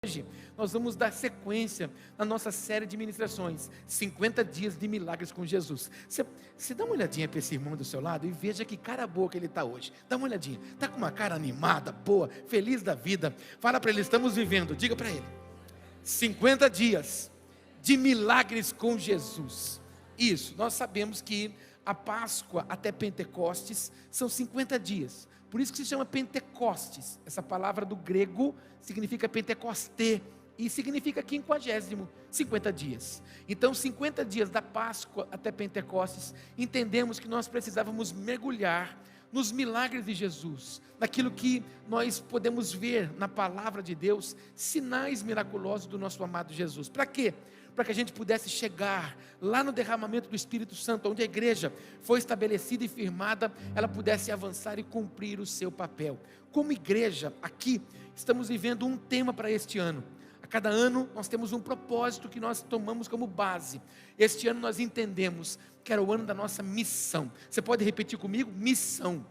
Hoje nós vamos dar sequência na nossa série de ministrações, 50 dias de milagres com Jesus. Você dá uma olhadinha para esse irmão do seu lado e veja que cara boa que ele está hoje. Dá uma olhadinha, está com uma cara animada, boa, feliz da vida. Fala para ele, estamos vivendo, diga para ele, 50 dias de milagres com Jesus. Isso, nós sabemos que a Páscoa até Pentecostes são 50 dias. Por isso que se chama Pentecostes. Essa palavra do grego significa Pentecosté e significa 50º, 50 dias. Então 50 dias da Páscoa até Pentecostes, entendemos que nós precisávamos mergulhar nos milagres de Jesus, naquilo que nós podemos ver na palavra de Deus, sinais miraculosos do nosso amado Jesus. Para quê? Para que a gente pudesse chegar lá no derramamento do Espírito Santo, onde a igreja foi estabelecida e firmada, ela pudesse avançar e cumprir o seu papel. Como igreja, aqui, estamos vivendo um tema para este ano. A cada ano nós temos um propósito que nós tomamos como base. Este ano nós entendemos que era o ano da nossa missão. Você pode repetir comigo? Missão.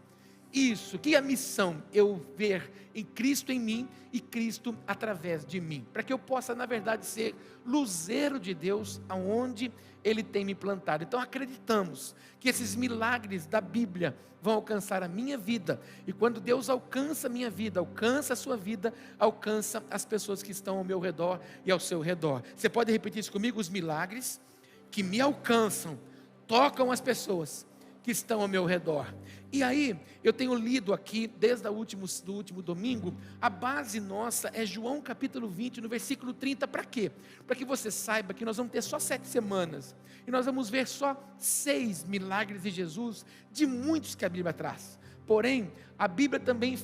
Isso, que é a missão? Eu ver em Cristo em mim e Cristo através de mim, para que eu possa na verdade ser luzeiro de Deus aonde Ele tem me plantado. Então acreditamos que esses milagres da Bíblia vão alcançar a minha vida, e quando Deus alcança a minha vida, alcança a sua vida, alcança as pessoas que estão ao meu redor e ao seu redor. Você pode repetir isso comigo? Os milagres que me alcançam, tocam as pessoas que estão ao meu redor. E aí, eu tenho lido aqui, desde o último domingo, a base nossa é João capítulo 20, no versículo 30, para quê? Para que você saiba que nós vamos ter só 7 semanas, e nós vamos ver só 6 milagres de Jesus, de muitos que a Bíblia traz. Porém, a Bíblia também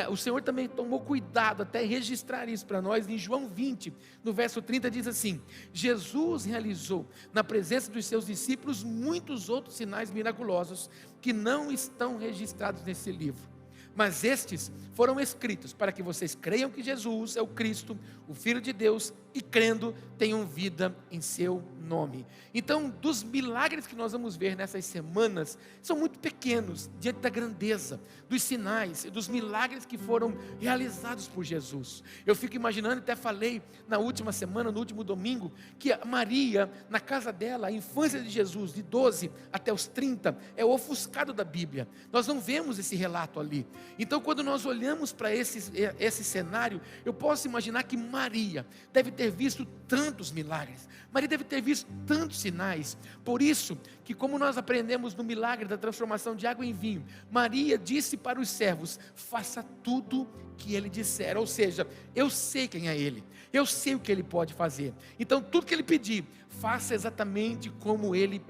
o Senhor também tomou cuidado até registrar isso para nós. Em João 20, no verso 30 diz assim: Jesus realizou na presença dos seus discípulos muitos outros sinais miraculosos que não estão registrados nesse livro, mas estes foram escritos para que vocês creiam que Jesus é o Cristo, o Filho de Deus, e crendo tenham vida em seu nome. Então, dos milagres que nós vamos ver nessas semanas, são muito pequenos diante da grandeza dos sinais e dos milagres que foram realizados por Jesus. Eu fico imaginando, até falei na última semana, no último domingo, que a Maria, na casa dela, a infância de Jesus, de 12 até os 30, é o ofuscado da Bíblia. Nós não vemos esse relato ali. Então, quando nós olhamos para esse cenário, eu posso imaginar que Maria deve ter visto tantos milagres, Maria deve ter visto tantos sinais. Por isso que, como nós aprendemos no milagre da transformação de água em vinho, Maria disse para os servos: faça tudo que ele disser. Ou seja, eu sei quem é ele, eu sei o que ele pode fazer, então tudo que ele pedir, faça exatamente como ele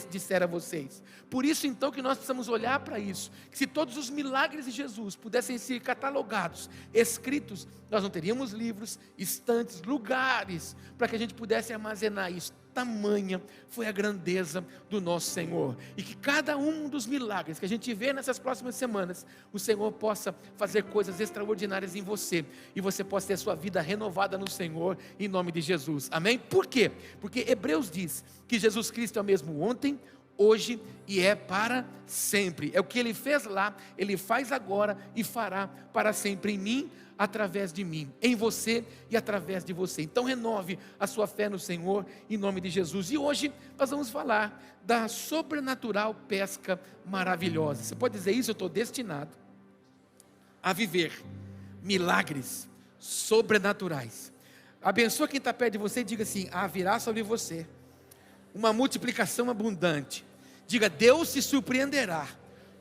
disser a vocês. Por isso então que nós precisamos olhar para isso, que se todos os milagres de Jesus pudessem ser catalogados, escritos, nós não teríamos livros, estantes, lugares para que a gente pudesse armazenar isso. Tamanha foi a grandeza do nosso Senhor, e que cada um dos milagres que a gente vê nessas próximas semanas, o Senhor possa fazer coisas extraordinárias em você, e você possa ter sua vida renovada no Senhor, em nome de Jesus, amém? Por quê? Porque Hebreus diz que Jesus Cristo é o mesmo ontem, hoje e é para sempre. É o que Ele fez lá, Ele faz agora e fará para sempre em mim, através de mim, em você e através de você. Então renove a sua fé no Senhor, em nome de Jesus. E hoje nós vamos falar da sobrenatural pesca maravilhosa. Você pode dizer isso? Eu estou destinado a viver milagres sobrenaturais. Abençoa quem está perto de você e diga assim: virá sobre você uma multiplicação abundante. Diga: Deus se surpreenderá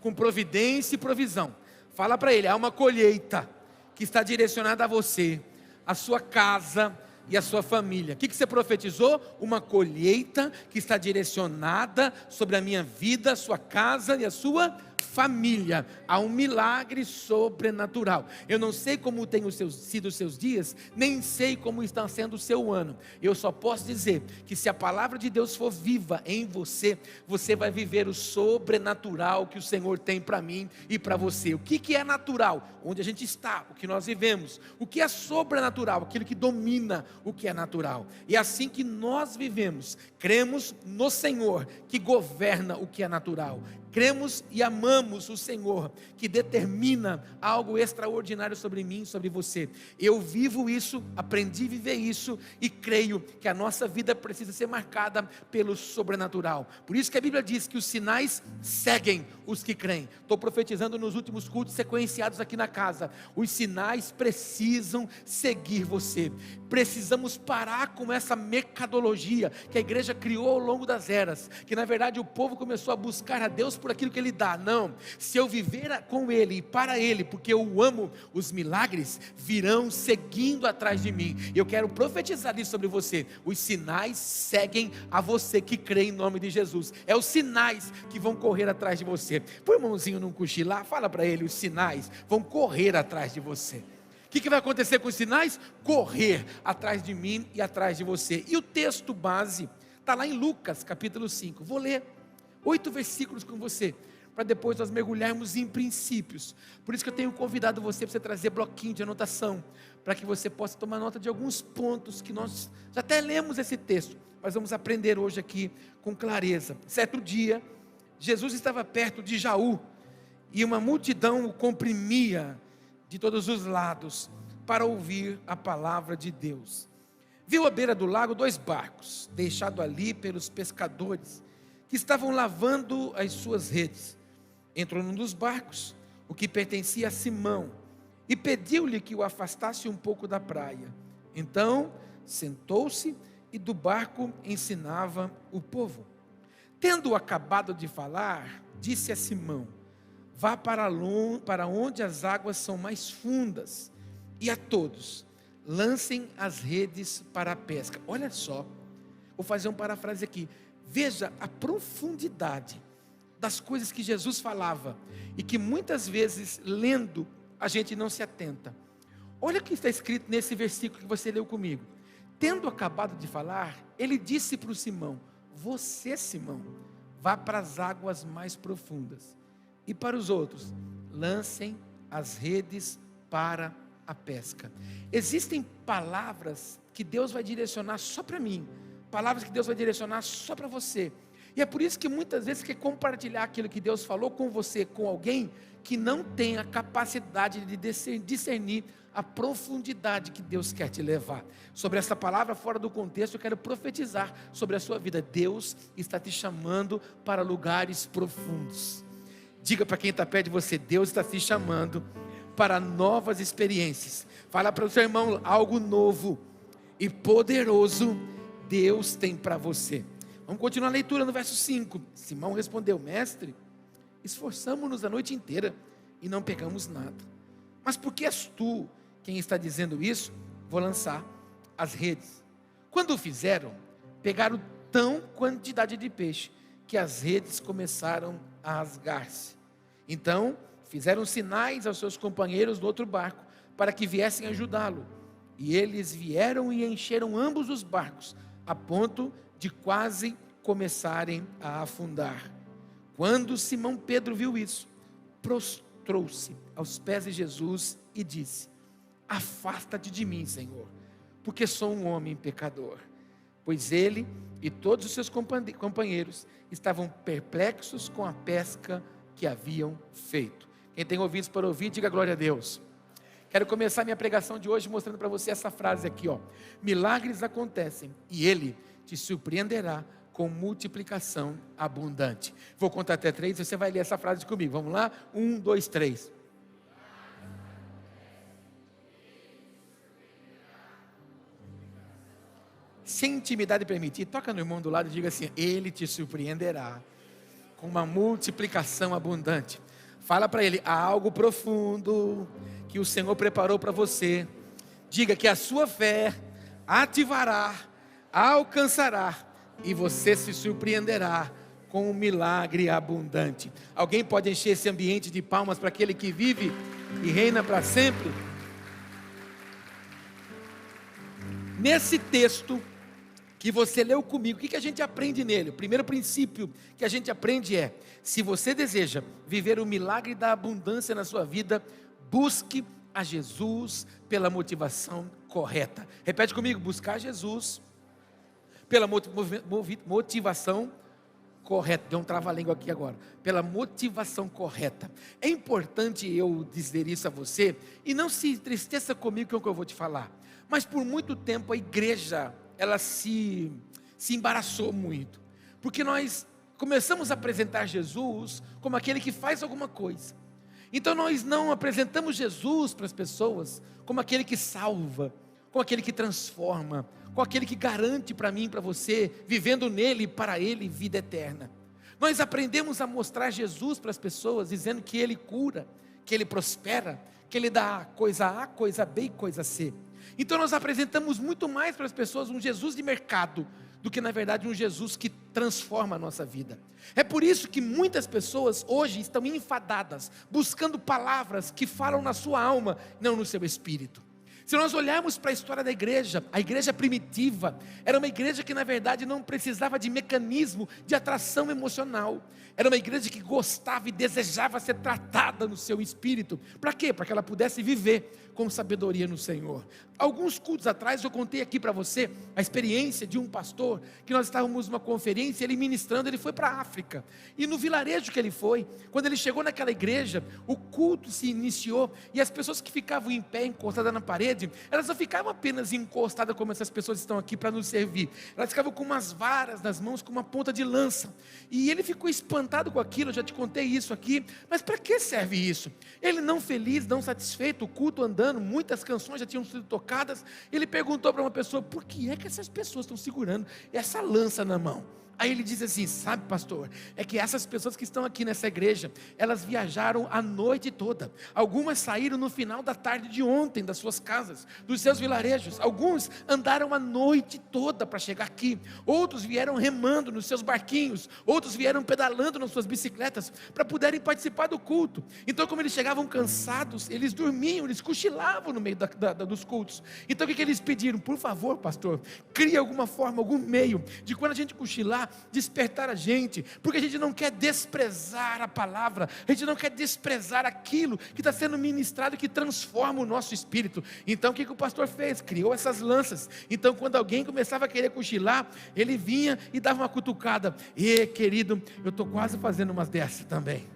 com providência e provisão. Fala para ele: há uma colheita que está direcionada a você, a sua casa e a sua família. O que você profetizou? Uma colheita que está direcionada sobre a minha vida, a sua casa e a sua família. Há um milagre sobrenatural. Eu não sei como tem sido os seus dias, nem sei como está sendo o seu ano. Eu só posso dizer que se a palavra de Deus for viva em você, você vai viver o sobrenatural que o Senhor tem para mim e para você. O que é natural? Onde a gente está, o que nós vivemos. O que é sobrenatural? Aquilo que domina o que é natural. E é assim que nós vivemos, cremos no Senhor que governa o que é natural. Cremos e amamos o Senhor, que determina algo extraordinário sobre mim, sobre você. Eu vivo isso, aprendi a viver isso e creio que a nossa vida precisa ser marcada pelo sobrenatural. Por isso que a Bíblia diz que os sinais seguem os que creem. Estou profetizando nos últimos cultos sequenciados aqui na casa. Os sinais precisam seguir você. Precisamos parar com essa mercadologia que a igreja criou ao longo das eras, que na verdade o povo começou a buscar a Deus por aquilo que Ele dá. Não, se eu viver com Ele e para Ele, porque eu o amo, os milagres virão seguindo atrás de mim. Eu quero profetizar isso sobre você. Os sinais seguem a você que crê em nome de Jesus. É os sinais que vão correr atrás de você. Põe o mãozinho num cochilar, fala para ele: os sinais vão correr atrás de você. O que vai acontecer com os sinais? Correr atrás de mim e atrás de você. E o texto base está lá em Lucas capítulo 5. Vou ler 8 versículos com você, para depois nós mergulharmos em princípios. Por isso que eu tenho convidado você para você trazer bloquinho de anotação, para que você possa tomar nota de alguns pontos que nós já até lemos esse texto, mas vamos aprender hoje aqui com clareza. Certo dia, Jesus estava perto de Jaú, e uma multidão o comprimia de todos os lados, para ouvir a palavra de Deus. Viu à beira do lago 2 barcos, deixados ali pelos pescadores, que estavam lavando as suas redes. Entrou num dos barcos, o que pertencia a Simão, e pediu-lhe que o afastasse um pouco da praia. Então, sentou-se e do barco ensinava o povo. Tendo acabado de falar, disse a Simão: vá para onde as águas são mais fundas, e a todos, lancem as redes para a pesca. Olha só, vou fazer um parafrase aqui. Veja a profundidade das coisas que Jesus falava, e que muitas vezes, lendo, a gente não se atenta. Olha o que está escrito nesse versículo que você leu comigo. Tendo acabado de falar, ele disse para o Simão: você, Simão, vá para as águas mais profundas, e para os outros, lancem as redes para a pesca. Existem palavras que Deus vai direcionar só para mim, palavras que Deus vai direcionar só para você, e é por isso que muitas vezes você quer compartilhar aquilo que Deus falou com você, com alguém que não tem a capacidade de discernir a profundidade que Deus quer te levar. Sobre essa palavra fora do contexto, eu quero profetizar sobre a sua vida. Deus está te chamando para lugares profundos. Diga para quem está perto de você: Deus está te chamando para novas experiências. Fala para o seu irmão: algo novo e poderoso Deus tem para você. Vamos continuar a leitura no verso 5. Simão respondeu: mestre, esforçamo-nos a noite inteira e não pegamos nada. Mas porque és tu quem está dizendo isso, vou lançar as redes. Quando o fizeram, pegaram tão quantidade de peixe que as redes começaram a rasgar-se. Então fizeram sinais aos seus companheiros do outro barco para que viessem ajudá-lo. E eles vieram e encheram ambos os barcos, a ponto de quase começarem a afundar. Quando Simão Pedro viu isso, prostrou-se aos pés de Jesus e disse: afasta-te de mim, Senhor, porque sou um homem pecador. Pois ele e todos os seus companheiros estavam perplexos com a pesca que haviam feito. Quem tem ouvidos para ouvir, diga glória a Deus. Quero começar minha pregação de hoje mostrando para você essa frase aqui, ó. Milagres acontecem e Ele te surpreenderá com multiplicação abundante. Vou contar até 3 e você vai ler essa frase comigo. Vamos lá? 1, 2, 3. Se intimidade permitir, toca no irmão do lado e diga assim: Ele te surpreenderá com uma multiplicação abundante. Fala para ele: há algo profundo que o Senhor preparou para você. Diga que a sua fé ativará, alcançará, e você se surpreenderá com um milagre abundante. Alguém pode encher esse ambiente de palmas para aquele que vive e reina para sempre? Nesse texto que você leu comigo, o que a gente aprende nele? O primeiro princípio que a gente aprende é: se você deseja viver o milagre da abundância na sua vida, busque a Jesus pela motivação correta. Repete comigo: buscar Jesus pela motivação correta, deu um trava-língua aqui agora, pela motivação correta. É importante eu dizer isso a você, e não se entristeça comigo com o que eu vou te falar, mas por muito tempo a igreja, ela se embaraçou muito, porque nós começamos a apresentar Jesus como aquele que faz alguma coisa. Então nós não apresentamos Jesus para as pessoas como aquele que salva, como aquele que transforma, como aquele que garante para mim e para você, vivendo nele e para ele, vida eterna. Nós aprendemos a mostrar Jesus para as pessoas, dizendo que ele cura, que ele prospera, que ele dá coisa A, coisa B e coisa C. Então nós apresentamos muito mais para as pessoas um Jesus de mercado, do que na verdade um Jesus que transforma a nossa vida. É por isso que muitas pessoas hoje estão enfadadas, buscando palavras que falam na sua alma, não no seu espírito. Se nós olharmos para a história da igreja, a igreja primitiva era uma igreja que na verdade não precisava de mecanismo de atração emocional. Era uma igreja que gostava e desejava ser tratada no seu espírito. Para quê? Para que ela pudesse viver com sabedoria no Senhor. Alguns cultos atrás eu contei aqui para você a experiência de um pastor, que nós estávamos numa conferência, ele ministrando, ele foi para a África, e no vilarejo que ele foi, quando ele chegou naquela igreja, o culto se iniciou, e as pessoas que ficavam em pé, encostadas na parede, elas não ficavam apenas encostadas como essas pessoas estão aqui para nos servir, elas ficavam com umas varas nas mãos, com uma ponta de lança, e ele ficou espantado com aquilo. Eu já te contei isso aqui, mas para que serve isso? Ele não feliz, não satisfeito, o culto andando, muitas canções já tinham sido tocadas, ele perguntou para uma pessoa: por que é que essas pessoas estão segurando essa lança na mão? Aí ele diz assim: sabe, pastor, é que essas pessoas que estão aqui nessa igreja, elas viajaram a noite toda, algumas saíram no final da tarde de ontem das suas casas, dos seus vilarejos, alguns andaram a noite toda para chegar aqui, outros vieram remando nos seus barquinhos, outros vieram pedalando nas suas bicicletas, para poderem participar do culto. Então, como eles chegavam cansados, eles dormiam, eles cochilavam no meio dos cultos. Então o que eles pediram? Por favor, pastor, crie alguma forma, algum meio, de quando a gente cochilar, despertar a gente, porque a gente não quer desprezar a palavra, a gente não quer desprezar aquilo que está sendo ministrado, que transforma o nosso espírito. Então o que o pastor fez? Criou essas lanças. Então quando alguém começava a querer cochilar, ele vinha e dava uma cutucada: e querido, eu estou quase fazendo umas dessas também.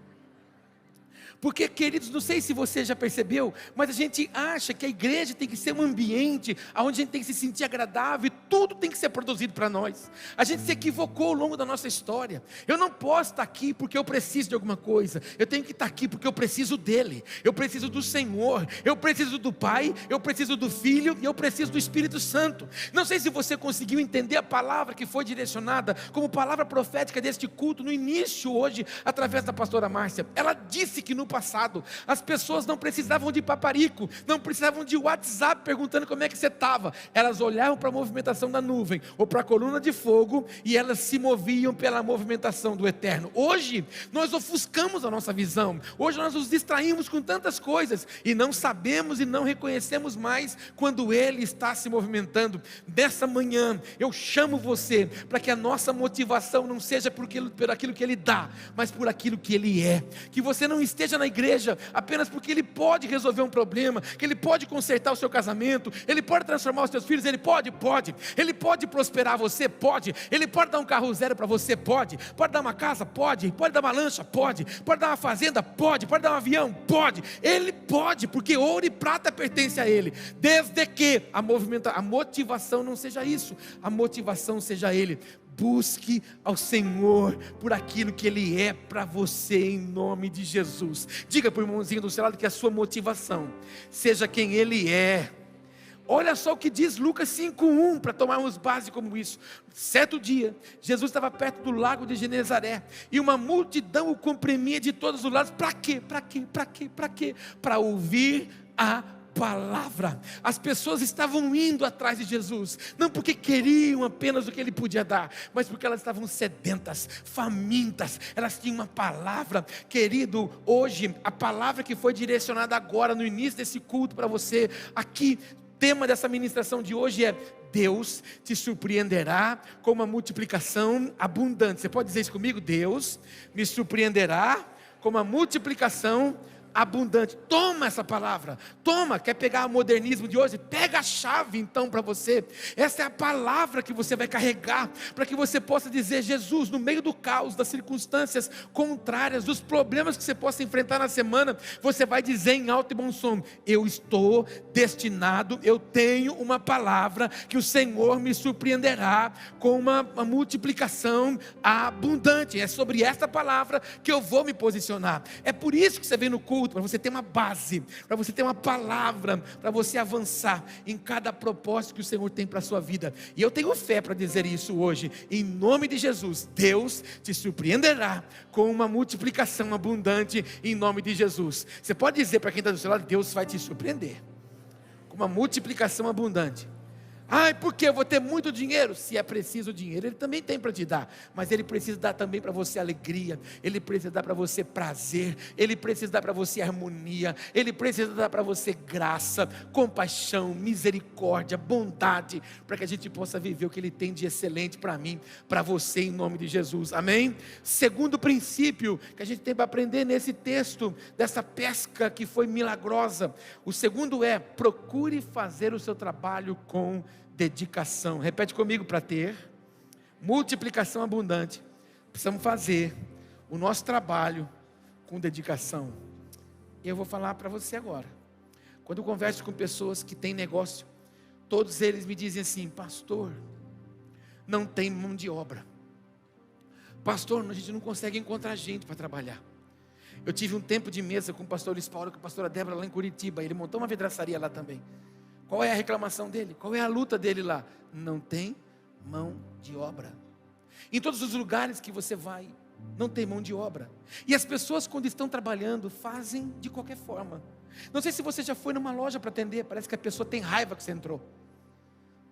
Porque, queridos, não sei se você já percebeu, mas a gente acha que a igreja tem que ser um ambiente onde a gente tem que se sentir agradável, e tudo tem que ser produzido para nós. A gente se equivocou ao longo da nossa história. Eu não posso estar aqui porque eu preciso de alguma coisa, eu tenho que estar aqui porque eu preciso dele, eu preciso do Senhor, eu preciso do Pai, eu preciso do Filho, e eu preciso do Espírito Santo. Não sei se você conseguiu entender a palavra que foi direcionada como palavra profética deste culto no início hoje, através da pastora Márcia. Ela disse que no passado as pessoas não precisavam de paparico, não precisavam de WhatsApp perguntando como é que você estava. Elas olhavam para a movimentação da nuvem ou para a coluna de fogo, e elas se moviam pela movimentação do eterno. Hoje nós ofuscamos a nossa visão, hoje nós nos distraímos com tantas coisas e não sabemos e não reconhecemos mais quando ele está se movimentando. Dessa manhã eu chamo você para que a nossa motivação não seja por aquilo que ele dá, mas por aquilo que ele é. Que você não esteja na igreja apenas porque ele pode resolver um problema, que ele pode consertar o seu casamento, ele pode transformar os seus filhos, ele pode, ele pode prosperar você, pode, ele pode dar um carro zero para você, pode dar uma casa, pode dar uma lancha, pode dar uma fazenda, pode dar um avião, pode, ele pode, porque ouro e prata pertence a ele, desde que a motivação não seja isso, a motivação seja ele. Busque ao Senhor por aquilo que ele é para você, em nome de Jesus. Diga para o irmãozinho do seu lado que a sua motivação seja quem ele é. Olha só o que diz Lucas 5:1, para tomarmos base como isso. Certo dia, Jesus estava perto do lago de Genezaré, e uma multidão o comprimia de todos os lados. Para quê? Para ouvir a palavra. As pessoas estavam indo atrás de Jesus, não porque queriam apenas o que ele podia dar, mas porque elas estavam sedentas, famintas, elas tinham uma palavra. Querido, hoje, a palavra que foi direcionada agora, no início desse culto para você, aqui, tema dessa ministração de hoje é: Deus te surpreenderá com uma multiplicação abundante. Você pode dizer isso comigo? Deus me surpreenderá com uma multiplicação abundante. Toma essa palavra, toma. Quer pegar o modernismo de hoje? Pega a chave então para você. Essa é a palavra que você vai carregar, para que você possa dizer: Jesus, no meio do caos, das circunstâncias contrárias, dos problemas que você possa enfrentar na semana, você vai dizer em alto e bom som: eu estou destinado, eu tenho uma palavra que o Senhor me surpreenderá com uma multiplicação abundante. É sobre esta palavra que eu vou me posicionar. É por isso que você vem no culto, para você ter uma base, para você ter uma palavra, para você avançar em cada propósito que o Senhor tem para a sua vida. E eu tenho fé para dizer isso hoje, em nome de Jesus. Deus te surpreenderá com uma multiplicação abundante, em nome de Jesus. Você pode dizer para quem está do seu lado: Deus vai te surpreender com uma multiplicação abundante. Ai, porque eu vou ter muito dinheiro? Se é preciso dinheiro, Ele também tem para te dar, mas Ele precisa dar também para você alegria, Ele precisa dar para você prazer, Ele precisa dar para você harmonia, Ele precisa dar para você graça, compaixão, misericórdia, bondade, para que a gente possa viver o que Ele tem de excelente para mim, para você, em nome de Jesus, amém? Segundo princípio que a gente tem para aprender nesse texto, dessa pesca que foi milagrosa, o segundo é: procure fazer o seu trabalho com dedicação. Repete comigo: para ter multiplicação abundante, precisamos fazer o nosso trabalho com dedicação. Eu vou falar para você agora. Quando eu converso com pessoas que têm negócio, todos eles me dizem assim: pastor, não tem mão de obra. Pastor, a gente não consegue encontrar gente para trabalhar. Eu tive um tempo de mesa com o pastor Luiz Paulo, com a pastora Débora lá em Curitiba. Ele montou uma vidraçaria lá também. Qual é a reclamação dele? Qual é a luta dele lá? Não tem mão de obra. Em todos os lugares que você vai, não tem mão de obra. E as pessoas, quando estão trabalhando, fazem de qualquer forma. Não sei se você já foi numa loja para atender. Parece que a pessoa tem raiva que você entrou,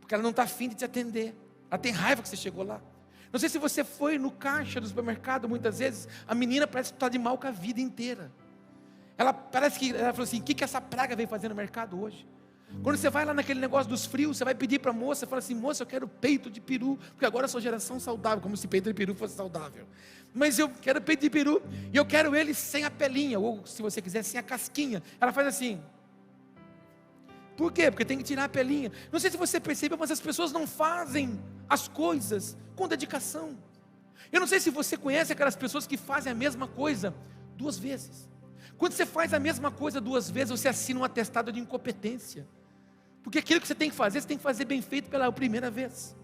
porque ela não está afim de te atender. Ela tem raiva que você chegou lá. Não sei se você foi no caixa do supermercado. Muitas vezes a menina parece que está de mal com a vida inteira. Ela parece que ela falou assim: o que essa praga veio fazer no mercado hoje? Quando você vai lá naquele negócio dos frios, você vai pedir para a moça, fala assim: moça, eu quero peito de peru, porque agora eu sou geração saudável, como se peito de peru fosse saudável. Mas eu quero peito de peru, e eu quero ele sem a pelinha, ou se você quiser, sem a casquinha. Ela faz assim. Por quê? Porque tem que tirar a pelinha. Não sei se você percebeu, mas as pessoas não fazem as coisas com dedicação. Eu não sei se você conhece aquelas pessoas que fazem a mesma coisa 2 vezes. Quando você faz a mesma coisa 2 vezes, você assina um atestado de incompetência. Porque aquilo que você tem que fazer bem feito pela primeira vez.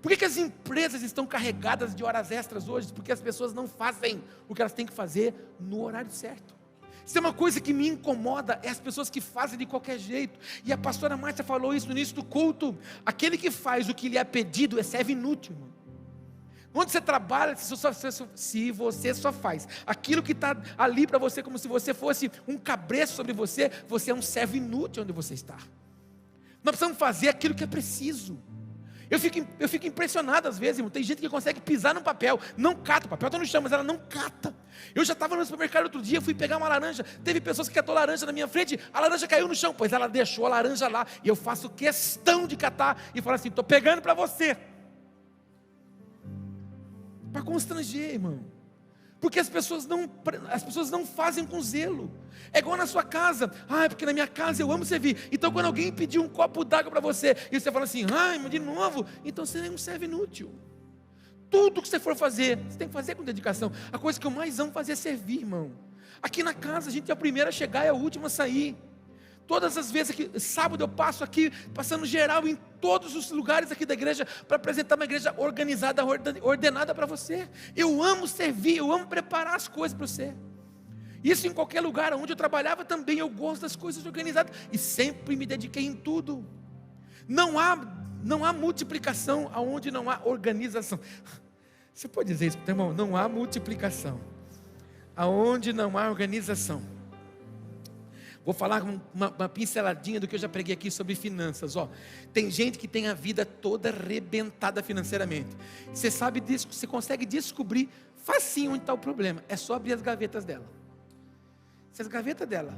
Por que as empresas estão carregadas de horas extras hoje? Porque as pessoas não fazem o que elas têm que fazer no horário certo. Isso é uma coisa que me incomoda, é as pessoas que fazem de qualquer jeito. E a pastora Márcia falou isso no início do culto: aquele que faz o que lhe é pedido serve inútil, irmão. Onde você trabalha, se você só faz aquilo que está ali para você, como se você fosse um cabresto sobre você, você é um servo inútil onde você está. Nós precisamos fazer aquilo que é preciso. Eu fico impressionado às vezes, irmão. Tem gente que consegue pisar no papel, não cata, o papel está no chão, mas ela não cata. Eu já estava no supermercado outro dia, fui pegar uma laranja, teve pessoas que catou laranja na minha frente, a laranja caiu no chão, pois ela deixou a laranja lá, e eu faço questão de catar, e falo assim: estou pegando para você. Para constranger, irmão. Porque as pessoas não fazem com zelo. É igual na sua casa: porque na minha casa eu amo servir. Então quando alguém pedir um copo d'água para você, e você fala assim: mas de novo, então você é um servo inútil. Tudo que você for fazer, você tem que fazer com dedicação. A coisa que eu mais amo fazer é servir, irmão. Aqui na casa a gente é o primeiro a chegar e é o último a sair. Todas as vezes que sábado eu passo aqui, passando geral em todos os lugares aqui da igreja, para apresentar uma igreja organizada, ordenada para você. Eu amo servir, eu amo preparar as coisas para você. Isso em qualquer lugar onde eu trabalhava também, eu gosto das coisas organizadas, e sempre me dediquei em tudo. Não há multiplicação aonde não há organização. Você pode dizer isso, irmão? Não há multiplicação aonde não há organização. Vou falar uma pinceladinha do que eu já preguei aqui sobre finanças. Tem gente que tem a vida toda arrebentada financeiramente. Você sabe disso, você consegue descobrir facinho onde está o problema. É só abrir as gavetas dela. Se as gavetas dela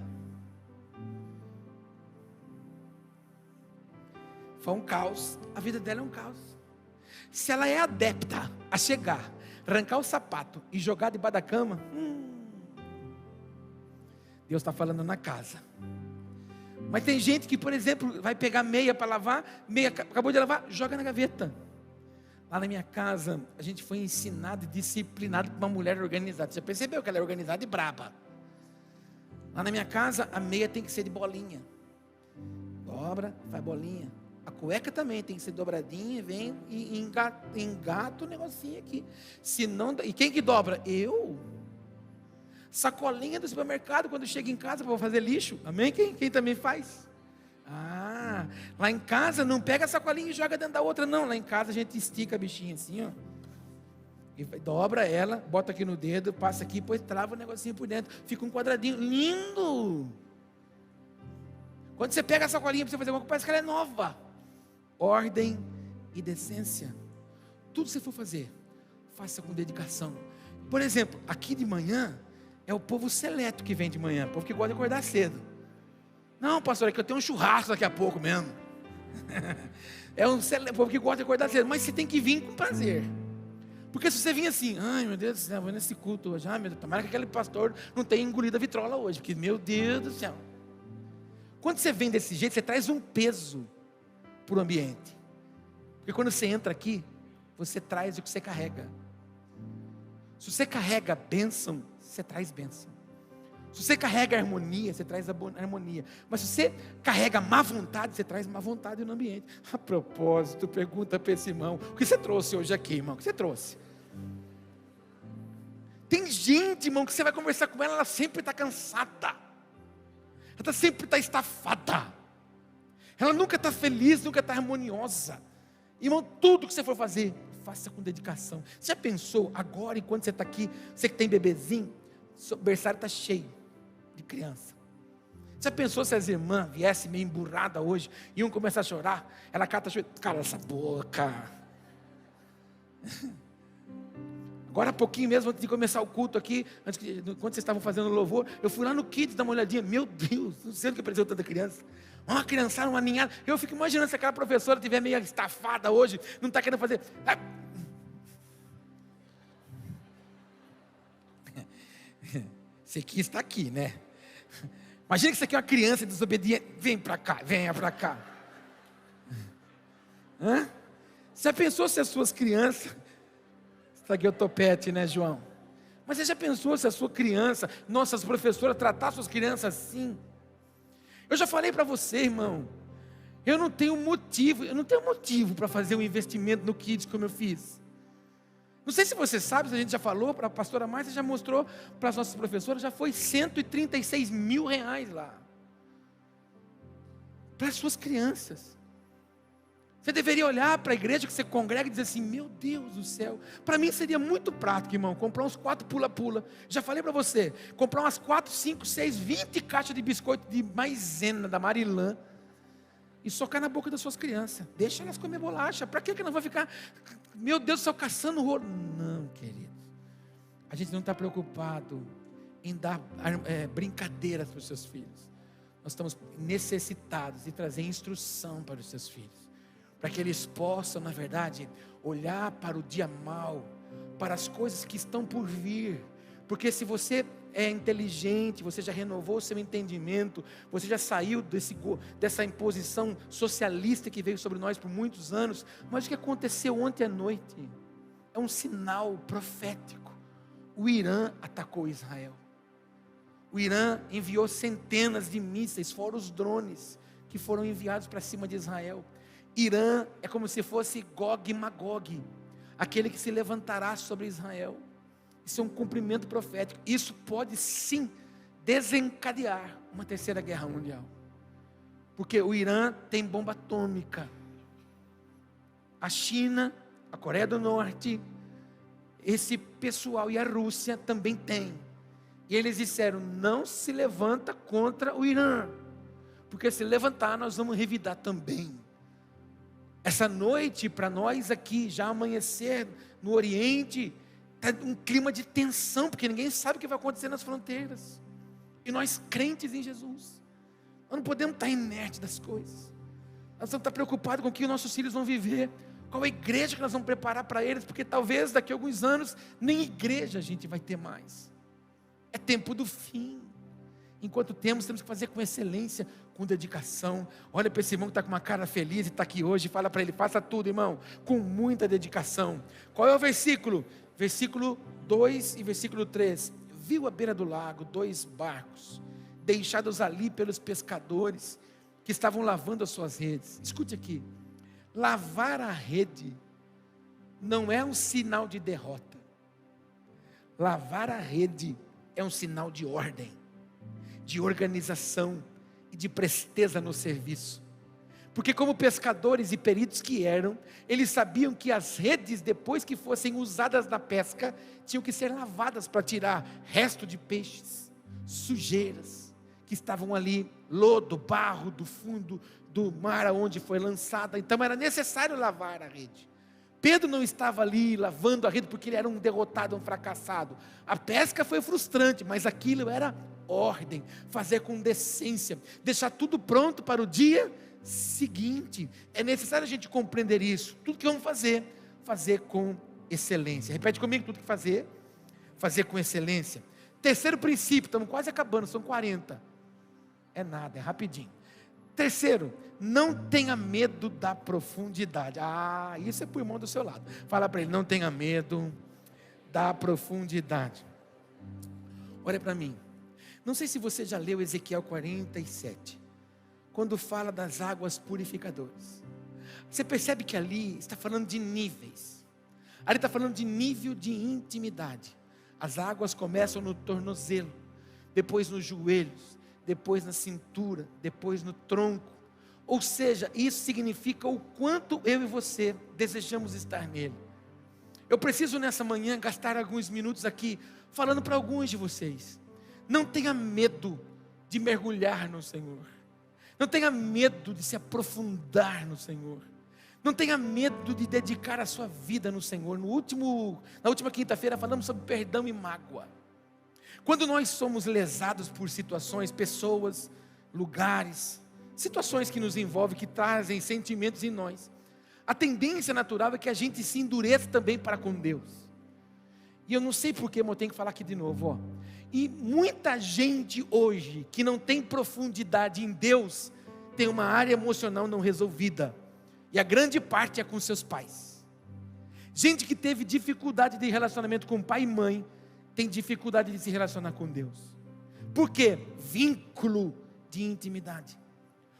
for um caos, a vida dela é um caos. Se ela é adepta a chegar, arrancar o sapato e jogar debaixo da cama, Deus está falando na casa. Mas tem gente que, por exemplo, vai pegar meia para lavar, meia acabou de lavar, joga na gaveta. Lá na minha casa, a gente foi ensinado e disciplinado por uma mulher organizada. Você percebeu que ela é organizada e braba? Lá na minha casa, a meia tem que ser de bolinha. Dobra, faz bolinha. A cueca também tem que ser dobradinha, vem e engata o negocinho aqui. Se não, e quem que dobra? Eu. Sacolinha do supermercado, quando chega em casa para fazer lixo. Amém? Quem também faz? Lá em casa não pega a sacolinha e joga dentro da outra, não. Lá em casa a gente estica a bichinha assim, ó. E dobra ela, bota aqui no dedo, passa aqui, depois trava o negocinho por dentro. Fica um quadradinho, lindo. Quando você pega a sacolinha para você fazer alguma coisa, parece que ela é nova. Ordem e decência. Tudo que você for fazer, faça com dedicação. Por exemplo, aqui de manhã, é o povo seleto que vem de manhã, o povo que gosta de acordar cedo. Não, pastor, é que eu tenho um churrasco daqui a pouco mesmo. É um povo que gosta de acordar cedo, mas você tem que vir com prazer. Porque se você vir assim, ai meu Deus do céu, vou nesse culto hoje, ai meu Deus, tomara que aquele pastor não tenha engolido a vitrola hoje, porque meu Deus do céu. Quando você vem desse jeito, você traz um peso para o ambiente. Porque quando você entra aqui, você traz o que você carrega. Se você carrega bênção, você traz bênção. Se você carrega harmonia, você traz harmonia. Mas se você carrega má vontade, você traz má vontade no ambiente. A propósito, pergunta para esse irmão: o que você trouxe hoje aqui, irmão? O que você trouxe? Tem gente, irmão, que você vai conversar com ela, ela sempre está cansada. Ela sempre está estafada. Ela nunca está feliz, nunca está harmoniosa. Irmão, tudo que você for fazer, faça com dedicação. Você já pensou, agora enquanto você está aqui, você que tem bebezinho, seu berçário está cheio de criança. Você já pensou se as irmãs viessem meio emburradas hoje, iam começar a chorar? Ela cata, cala essa boca. Agora há pouquinho mesmo, antes de começar o culto aqui, quando vocês estavam fazendo o louvor, eu fui lá no Kids dar uma olhadinha. Meu Deus, não sei o que apareceu tanta criança. Uma criançada, uma ninhada. Eu fico imaginando se aquela professora estiver meio estafada hoje, não está querendo fazer. Esse aqui está aqui, né? Imagina que isso aqui é uma criança desobediente. Vem para cá, venha para cá. Você já pensou se as suas crianças... Isso aqui é o topete, né, João? Mas você já pensou se a sua criança, nossas professoras, tratar suas crianças assim? Eu já falei para você, irmão, eu não tenho motivo para fazer um investimento no Kids como eu fiz. Não sei se você sabe, se a gente já falou, para a pastora Márcia já mostrou para as nossas professoras, já foi R$136 mil lá. Para as suas crianças. Você deveria olhar para a igreja que você congrega e dizer assim: meu Deus do céu, para mim seria muito prático, irmão, comprar uns 4 pula-pula. Já falei para você, comprar umas 4, 5, 6, 20 caixas de biscoito de maisena da Marilã e socar na boca das suas crianças. Deixa elas comer bolacha. Para que não vai ficar, meu Deus do céu, caçando o rolo? Não, queridos. A gente não está preocupado em dar brincadeiras para os seus filhos. Nós estamos necessitados de trazer instrução para os seus filhos, para que eles possam, na verdade, olhar para o dia mau, para as coisas que estão por vir. Porque se você é inteligente, você já renovou o seu entendimento, você já saiu dessa imposição socialista que veio sobre nós por muitos anos, mas o que aconteceu ontem à noite é um sinal profético. O Irã atacou Israel. O Irã enviou centenas de mísseis, fora os drones que foram enviados para cima de Israel. Irã é como se fosse Gog e Magog, aquele que se levantará sobre Israel. Isso é um cumprimento profético. Isso pode sim desencadear uma terceira guerra mundial, porque o Irã tem bomba atômica, a China, a Coreia do Norte, esse pessoal, e a Rússia também tem. E eles disseram: não se levanta contra o Irã, porque se levantar nós vamos revidar também. Essa noite, para nós aqui, já amanhecer no Oriente, está um clima de tensão, porque ninguém sabe o que vai acontecer nas fronteiras. E nós, crentes em Jesus, nós não podemos estar inertes das coisas. Nós vamos estar preocupados com o que nossos filhos vão viver, qual a igreja que nós vamos preparar para eles, porque talvez daqui a alguns anos, nem igreja a gente vai ter mais. É tempo do fim. Enquanto temos que fazer com excelência, com dedicação. Olha para esse irmão que está com uma cara feliz e está aqui hoje, fala para ele, faça tudo, irmão, com muita dedicação. Qual é o versículo? Versículo 2 e versículo 3. Viu à beira do lago 2 barcos, deixados ali pelos pescadores, que estavam lavando as suas redes. Escute aqui, lavar a rede não é um sinal de derrota. Lavar a rede é um sinal de ordem, de organização e de presteza no serviço. Porque como pescadores e peritos que eram, eles sabiam que as redes, depois que fossem usadas na pesca, tinham que ser lavadas para tirar resto de peixes, sujeiras, que estavam ali, lodo, barro do fundo do mar aonde foi lançada. Então era necessário lavar a rede. Pedro não estava ali lavando a rede porque ele era um derrotado, um fracassado. A pesca foi frustrante, mas aquilo era ordem, fazer com decência, deixar tudo pronto para o dia seguinte. É necessário a gente compreender isso. Tudo que vamos fazer, fazer com excelência. Repete comigo, tudo que fazer, fazer com excelência. Terceiro princípio, estamos quase acabando, são 40. É nada, é rapidinho. Terceiro, não tenha medo da profundidade. Isso é para o irmão do seu lado. Fala para ele, não tenha medo da profundidade. Olha para mim. Não sei se você já leu Ezequiel 47, quando fala das águas purificadoras. Você percebe que ali está falando de níveis. Ali está falando de nível de intimidade. As águas começam no tornozelo, depois nos joelhos, depois na cintura, depois no tronco. Ou seja, isso significa o quanto eu e você desejamos estar nele. Eu preciso nessa manhã gastar alguns minutos aqui, falando para alguns de vocês. Não tenha medo de mergulhar no Senhor. Não tenha medo de se aprofundar no Senhor. Não tenha medo de dedicar a sua vida no Senhor. Na última quinta-feira falamos sobre perdão e mágoa. Quando nós somos lesados por situações, pessoas, lugares, situações que nos envolvem, que trazem sentimentos em nós, a tendência natural é que a gente se endureça também para com Deus. E eu não sei porquê, mas eu tenho que falar aqui de novo. E muita gente hoje, que não tem profundidade em Deus, tem uma área emocional não resolvida. E a grande parte é com seus pais. Gente que teve dificuldade de relacionamento com pai e mãe, tem dificuldade de se relacionar com Deus. Por quê? Vínculo de intimidade.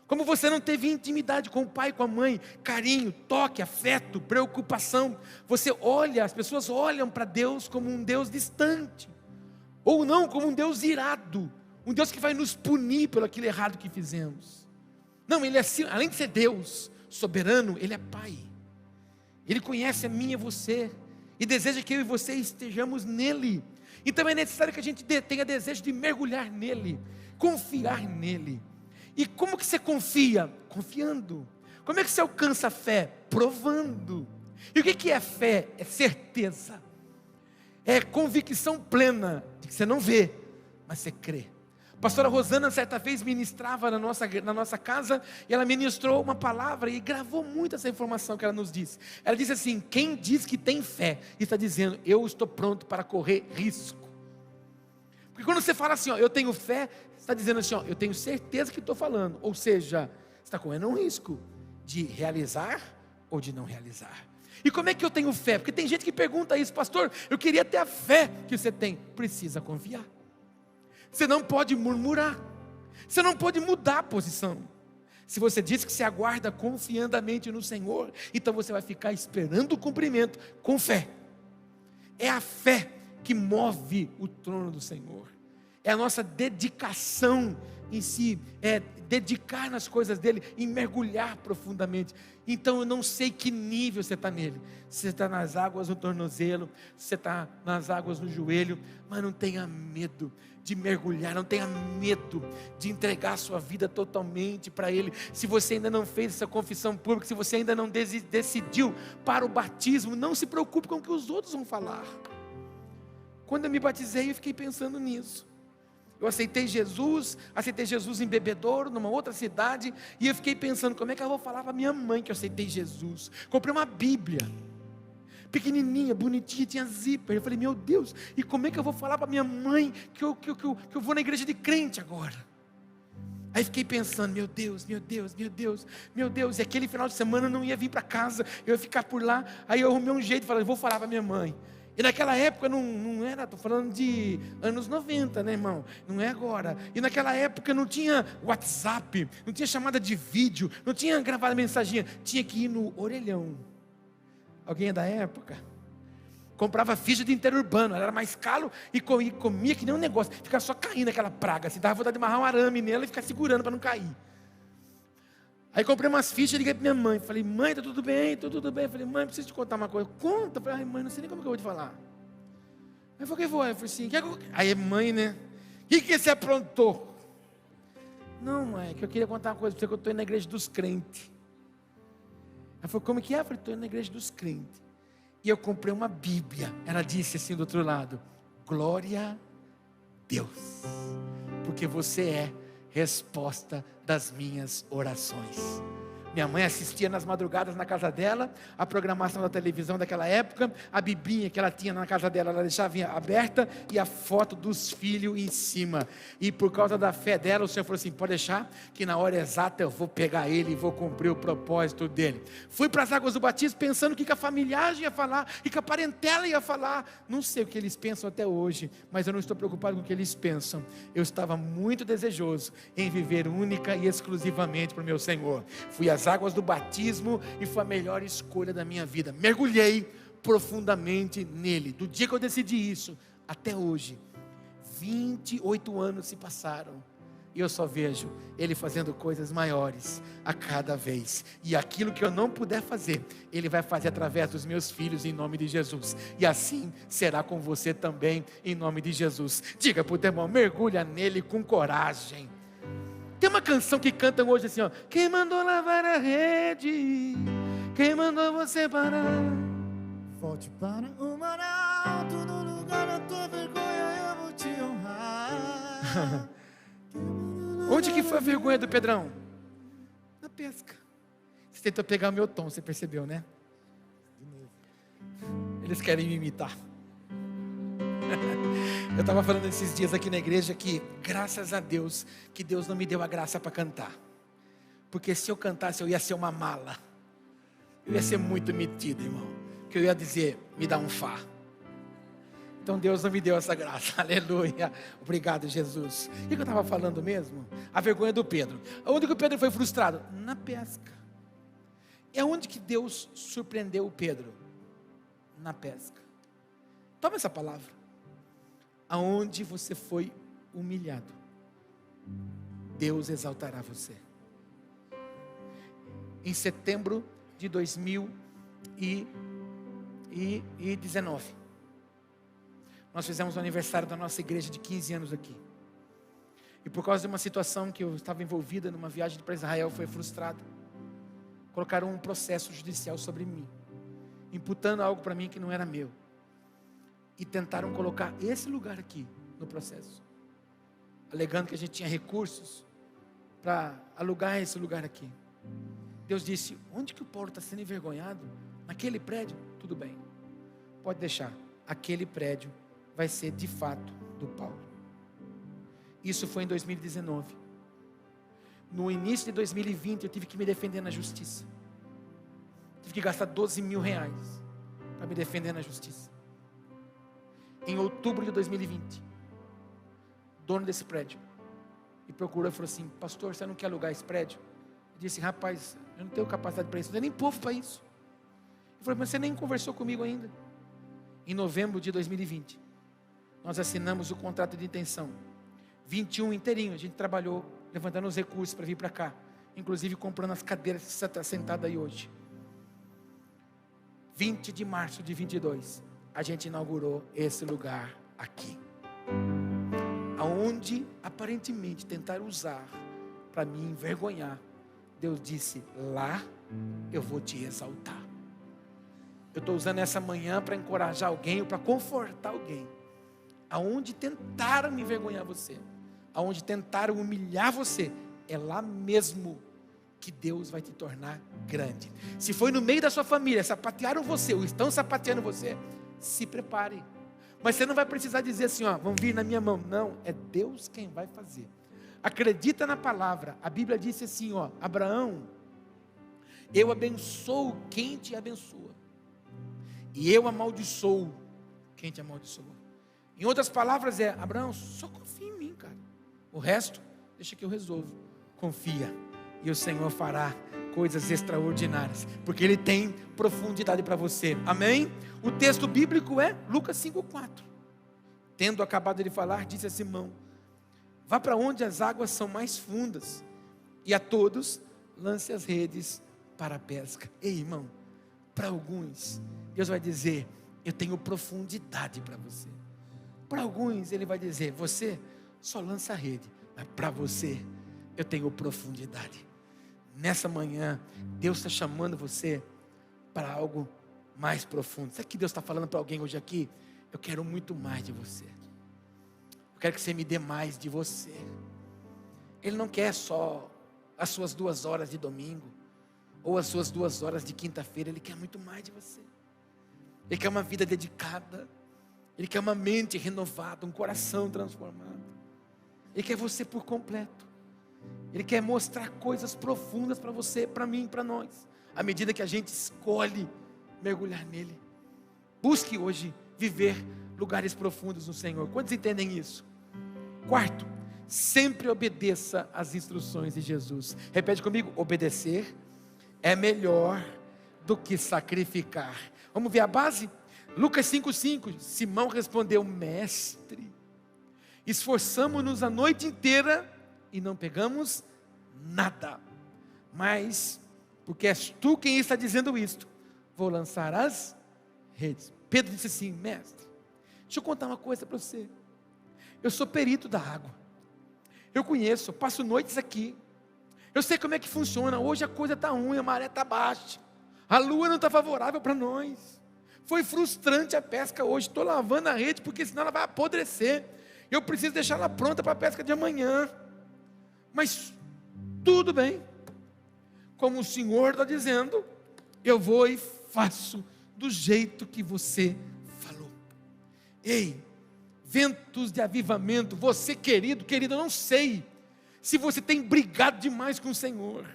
Como você não teve intimidade com o pai, com a mãe, carinho, toque, afeto, preocupação, você olha, as pessoas olham para Deus como um Deus distante, ou não, como um Deus irado, um Deus que vai nos punir pelo aquilo errado que fizemos. Não, Ele é assim, além de ser Deus soberano, Ele é Pai. Ele conhece a mim e você, e deseja que eu e você estejamos nele. Então é necessário que a gente tenha desejo de mergulhar nele, confiar nele. E como que você confia? Confiando. Como é que você alcança a fé? Provando. E o que é fé? É certeza. É convicção plena de que você não vê, mas você crê. A pastora Rosana certa vez ministrava na nossa casa, e ela ministrou uma palavra e gravou muito essa informação que ela nos disse. Ela disse assim: quem diz que tem fé, está dizendo, eu estou pronto para correr risco. Porque quando você fala assim, eu tenho fé, você está dizendo assim, eu tenho certeza que estou falando. Ou seja, você está correndo um risco de realizar ou de não realizar. E como é que eu tenho fé? Porque tem gente que pergunta isso, pastor, eu queria ter a fé que você tem. Precisa confiar. Você não pode murmurar. Você não pode mudar a posição. Se você diz que se aguarda confiandamente no Senhor, então você vai ficar esperando o cumprimento com fé. É a fé que move o trono do Senhor. É a nossa dedicação em si, é dedicar nas coisas dele, em mergulhar profundamente. Então eu não sei que nível você está nele. Se você está nas águas no tornozelo, se você está nas águas no joelho, mas não tenha medo de mergulhar, não tenha medo de entregar a sua vida totalmente para ele. Se você ainda não fez essa confissão pública, se você ainda não decidiu para o batismo, não se preocupe com o que os outros vão falar. Quando eu me batizei, eu fiquei pensando nisso. Eu aceitei Jesus em Bebedouro, numa outra cidade, e eu fiquei pensando, como é que eu vou falar para minha mãe que eu aceitei Jesus? Comprei uma Bíblia, pequenininha, bonitinha, tinha zíper. Eu falei, meu Deus, e como é que eu vou falar para minha mãe que eu vou na igreja de crente agora? Aí fiquei pensando, meu Deus, e aquele final de semana eu não ia vir para casa, eu ia ficar por lá. Aí eu arrumei um jeito, falei, vou falar para minha mãe. E naquela época não era, estou falando de anos 90, né, irmão? Não é agora. E naquela época não tinha WhatsApp, não tinha chamada de vídeo, não tinha gravada mensaginha, tinha que ir no orelhão. Alguém é da época? Comprava ficha de interurbano, ela era mais caro e comia que nem um negócio, ficava só caindo aquela praga, assim, dava vontade de amarrar um arame nela e ficar segurando para não cair. Aí comprei umas fichas e liguei para minha mãe, falei, mãe, tá tudo bem, tudo bem. Falei, mãe, preciso te contar uma coisa. Conta. Eu falei, ai, mãe, não sei nem como que eu vou te falar. Aí eu falei, que foi? Eu falei assim, aí mãe, né, o que você aprontou? Não, mãe, que eu queria contar uma coisa para você, que eu estou indo na igreja dos crentes. Ela falou, como que é? Eu falei, estou indo na igreja dos crentes. E eu comprei uma Bíblia. Ela disse assim do outro lado, glória a Deus, porque você é resposta das minhas orações. Minha mãe assistia nas madrugadas na casa dela, a programação da televisão daquela época, a biblinha que ela tinha na casa dela, ela deixava aberta e a foto dos filhos em cima. E por causa da fé dela, o Senhor falou assim, pode deixar que na hora exata eu vou pegar ele e vou cumprir o propósito dele. Fui para as águas do batismo pensando o que a familiagem ia falar, e que a parentela ia falar. Não sei o que eles pensam até hoje, mas eu não estou preocupado com o que eles pensam. Eu estava muito desejoso em viver única e exclusivamente para o meu Senhor. Fui às águas do batismo e foi a melhor escolha da minha vida. Mergulhei profundamente nele. Do dia que eu decidi isso até hoje, 28 anos se passaram e eu só vejo ele fazendo coisas maiores a cada vez. E aquilo que eu não puder fazer, ele vai fazer através dos meus filhos em nome de Jesus. E assim será com você também em nome de Jesus. Diga para o teu irmão, mergulha nele com coragem. Tem uma canção que cantam hoje assim, ó, quem mandou lavar a rede? Quem mandou você parar? Volte para o mar alto, no lugar da tua vergonha eu vou te honrar. Onde que foi a vergonha do Pedrão? Na pesca. Você tentou pegar o meu tom, você percebeu, né? Eles querem me imitar. Eu estava falando esses dias aqui na igreja que, graças a Deus, que Deus não me deu a graça para cantar. Porque se eu cantasse, eu ia ser uma mala. Eu ia ser muito metido, irmão. Que eu ia dizer, me dá um fá. Então Deus não me deu essa graça, aleluia. Obrigado, Jesus. O que eu estava falando mesmo? A vergonha do Pedro. Onde que o Pedro foi frustrado? Na pesca. É onde que Deus surpreendeu o Pedro? Na pesca. Toma essa palavra. Aonde você foi humilhado, Deus exaltará você. Em setembro de 2019, nós fizemos o aniversário da nossa igreja de 15 anos aqui. E por causa de uma situação que eu estava envolvida numa viagem para Israel, foi frustrada. Colocaram um processo judicial sobre mim, imputando algo para mim que não era meu. E tentaram colocar esse lugar aqui no processo, alegando que a gente tinha recursos para alugar esse lugar aqui. Deus disse, onde que o Paulo está sendo envergonhado? Naquele prédio? Tudo bem, pode deixar, aquele prédio vai ser de fato do Paulo. Isso foi em 2019. No início de 2020 eu tive que me defender na justiça. Tive que gastar 12 mil reais para me defender na justiça. Em outubro de 2020, dono desse prédio me procurou e falou assim, pastor, você não quer alugar esse prédio? Eu disse, rapaz, eu não tenho capacidade para isso, não tenho nem povo para isso. Ele falou, mas você nem conversou comigo ainda. Em novembro de 2020, nós assinamos o contrato de intenção, 21 inteirinho, a gente trabalhou, levantando os recursos para vir para cá, inclusive comprando as cadeiras que você está sentado aí hoje. 20 de março de 22, a gente inaugurou esse lugar aqui, aonde aparentemente tentaram usar para me envergonhar. Deus disse, lá eu vou te exaltar. Eu estou usando essa manhã para encorajar alguém, ou para confortar alguém. Aonde tentaram me envergonhar você, aonde tentaram humilhar você, é lá mesmo que Deus vai te tornar grande. Se foi no meio da sua família, sapatearam você, ou estão sapateando você, se prepare. Mas você não vai precisar dizer assim, ó, vão vir na minha mão. Não, é Deus quem vai fazer. Acredita na palavra. A Bíblia disse assim, ó, Abraão, eu abençoo quem te abençoa, e eu amaldiçoo quem te amaldiçoa. Em outras palavras é, Abraão, só confia em mim, cara. O resto, deixa que eu resolvo. Confia, e o Senhor fará coisas extraordinárias, porque Ele tem profundidade para você, amém? O texto bíblico é Lucas 5,4. Tendo acabado de falar, disse a Simão, vá para onde as águas são mais fundas, e a todos lance as redes para a pesca. Ei, irmão, para alguns, Deus vai dizer, eu tenho profundidade para você. Para alguns, Ele vai dizer, você só lança a rede, mas para você, eu tenho profundidade. Nessa manhã, Deus está chamando você para algo mais profundo. Sabe que Deus está falando para alguém hoje aqui? Eu quero muito mais de você. Eu quero que você me dê mais de você. Ele não quer só as suas 2 horas de domingo, ou as suas 2 horas de quinta-feira. Ele quer muito mais de você. Ele quer uma vida dedicada. Ele quer uma mente renovada, um coração transformado. Ele quer você por completo. Ele quer mostrar coisas profundas para você, para mim, para nós, à medida que a gente escolhe mergulhar nele. Busque hoje viver lugares profundos no Senhor. Quantos entendem isso? Quarto, sempre obedeça às instruções de Jesus. Repete comigo, obedecer é melhor do que sacrificar. Vamos ver a base? Lucas 5,5, Simão respondeu, mestre, esforçamo-nos a noite inteira e não pegamos nada, mas, porque és tu quem está dizendo isto, vou lançar as redes. Pedro disse assim, mestre, deixa eu contar uma coisa para você, eu sou perito da água, eu conheço, eu passo noites aqui, eu sei como é que funciona, hoje a coisa está ruim, a maré está baixa, a lua não está favorável para nós, foi frustrante a pesca hoje, estou lavando a rede, porque senão ela vai apodrecer, eu preciso deixar ela pronta para a pesca de amanhã, mas tudo bem, como o Senhor está dizendo, eu vou e faço do jeito que você falou. Ei, ventos de avivamento, você querido, querida, eu não sei se você tem brigado demais com o Senhor,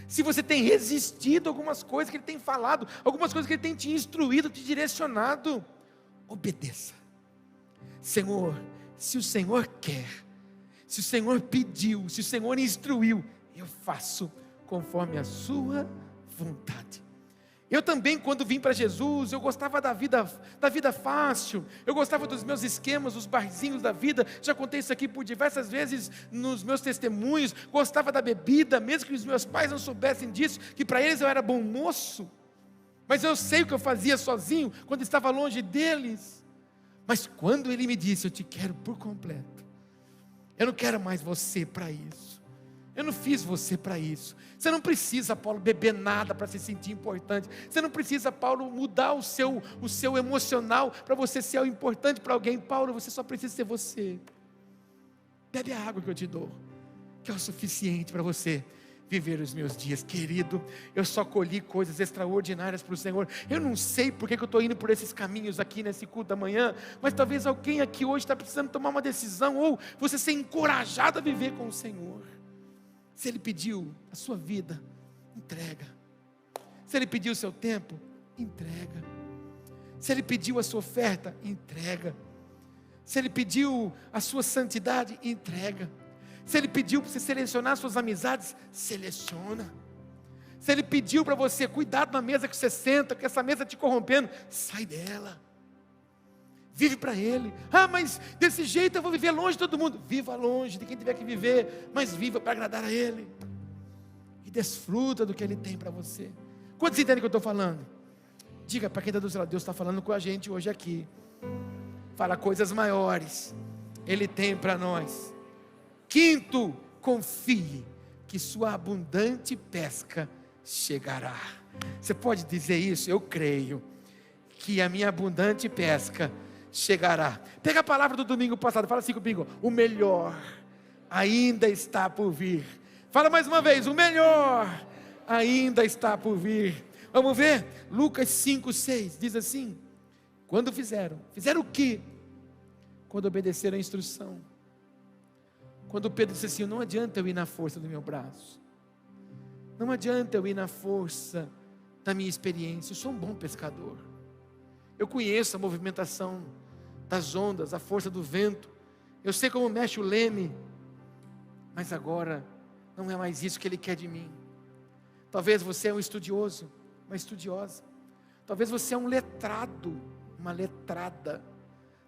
se você tem resistido a algumas coisas que Ele tem falado, algumas coisas que Ele tem te instruído, te direcionado. Obedeça. Senhor, se o Senhor quer, se o Senhor pediu, se o Senhor instruiu, eu faço conforme a sua vontade. Eu também, quando vim para Jesus, eu gostava da vida fácil, eu gostava dos meus esquemas, dos barzinhos da vida, já contei isso aqui por diversas vezes nos meus testemunhos, gostava da bebida, mesmo que os meus pais não soubessem disso, que para eles eu era bom moço, mas eu sei o que eu fazia sozinho, quando estava longe deles, mas quando Ele me disse, eu te quero por completo, eu não quero mais você para isso, eu não fiz você para isso. Você não precisa, Paulo, beber nada para se sentir importante. Você não precisa, Paulo, mudar o seu emocional para você ser importante para alguém. Paulo, você só precisa ser você. Bebe a água que eu te dou, que é o suficiente para você viver os meus dias. Querido, eu só colhi coisas extraordinárias para o Senhor. Eu não sei porque que eu estou indo por esses caminhos aqui nesse culto da manhã, mas talvez alguém aqui hoje está precisando tomar uma decisão, ou você ser encorajado a viver com o Senhor. Se Ele pediu a sua vida, entrega. Se Ele pediu o seu tempo, entrega. Se Ele pediu a sua oferta, entrega. Se Ele pediu a sua santidade, entrega. Se Ele pediu para você selecionar suas amizades, seleciona. Se Ele pediu para você, cuidado na mesa que você senta, que essa mesa te corrompendo, sai dela. Vive para Ele. Ah, mas desse jeito eu vou viver longe de todo mundo. Viva longe de quem tiver que viver, mas viva para agradar a Ele. E desfruta do que Ele tem para você. Quantos entendem o que eu estou falando? Diga para quem está do seu lado, Deus está falando com a gente hoje aqui. Fala coisas maiores Ele tem para nós. Quinto, confie que sua abundante pesca chegará. Você pode dizer isso? Eu creio que a minha abundante pesca chegará. Pega a palavra do domingo passado, fala assim comigo: o melhor ainda está por vir. Fala mais uma vez, o melhor ainda está por vir. Vamos ver? Lucas 5:6 diz assim: quando fizeram o quê? Quando obedeceram a instrução. Quando Pedro disse assim: não adianta eu ir na força do meu braço, não adianta eu ir na força da minha experiência, eu sou um bom pescador, eu conheço a movimentação das ondas, a força do vento, eu sei como mexe o leme, mas agora não é mais isso que Ele quer de mim. Talvez você é um estudioso, uma estudiosa, talvez você é um letrado, uma letrada,